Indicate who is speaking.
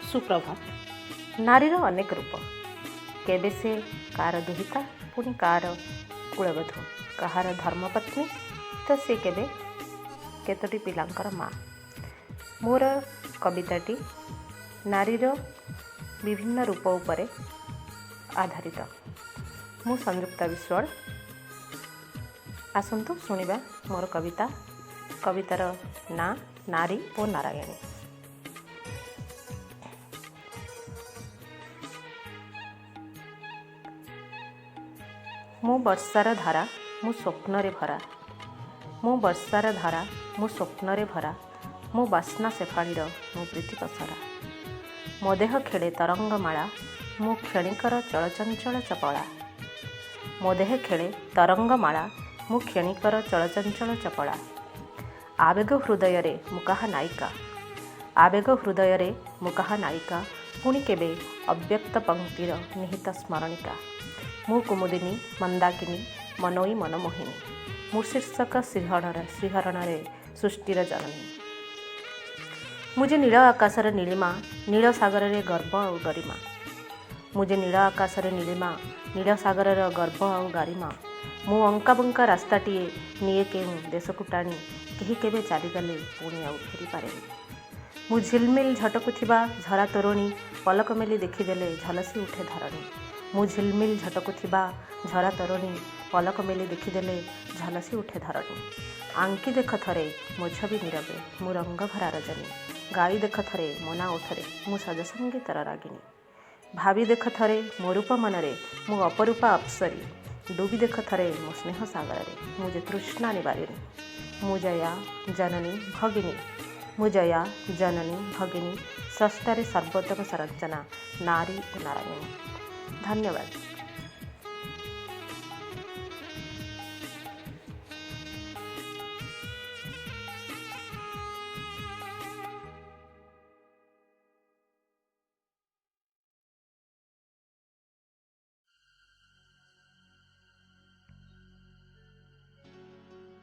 Speaker 1: सुप्रभात। नारीर अनेक रूप, केबे से कार दुहिता पुणी कार कूलबधू, कहार धर्मपत्नी तो से केबे केतोटी पिलांकर माँ। मोर कविताटी नारीर विभिन्न रूप उपरे आधारित। मु संयुक्ता विश्वाल। आसंतु शुणिबा मोर कविता। कवितार ना नारी और नारायणी। मु वर्षार धारा मु स्वप्न रे भरा, मु वर्षार धारा मु स्वप्न रे भरा, मु बास्ना शेफाड़ीर मु प्रीति पसरा। मो देह खेले तरंगमाला, मु क्षणिकर चलचंचल चपला। मो देह खेले तरंगमाला, मु क्षणिकर चलचंचल चपला। आवेग हृदय रे मुकाहा नायिका, आवेग हृदय रे मुकाहा नायिका, पुणी केबे अव्यक्त पंक्तिर निहित स्मरणिका। मु कुमुदिनी मंदाकिनी मनोई मनमोहिनी, मु शीर्षक श्रीहरण रे सृष्टिर जननी। मुझे नील आकाशर नीलिमा, नील सागर रे गर्व और गरिमा। मुझे नील आकाशर नीलिमा, नील सागर गर्व और गरिमा। मु अंका बंका रास्ताटीए निए केउं देशकु टाणी, केही केबे चालीगले पुणी आउ फेरी पारेनी। मु झिलमिल झटकुथिबा झरा तोरणी, पलक मेली देखिदेले झलसी उठे धरणी। मु झिलमिल झटकुथिबा झरा तोरणी, पलक मेली देखिदेले झलसी उठे धरणी। आंकी देख थरे मो छवि नीरवे, मु रंग भरा रजनी। गाई देख थरे मो ना ओठरे, मु सज संगीतर रागिनी। भावी देख थरे मो रूप मनरे, मु अपरूपा अप्सरी। डूबी देख थरे मो स्नेह सागरे, मुझे तृष्णा निवारिणी। मु जया जननी भगिनी, मु जया जननी भगिनी, स्रष्टारे सर्वोत्तम संरचना नारी और नारायणी। धन्यवाद।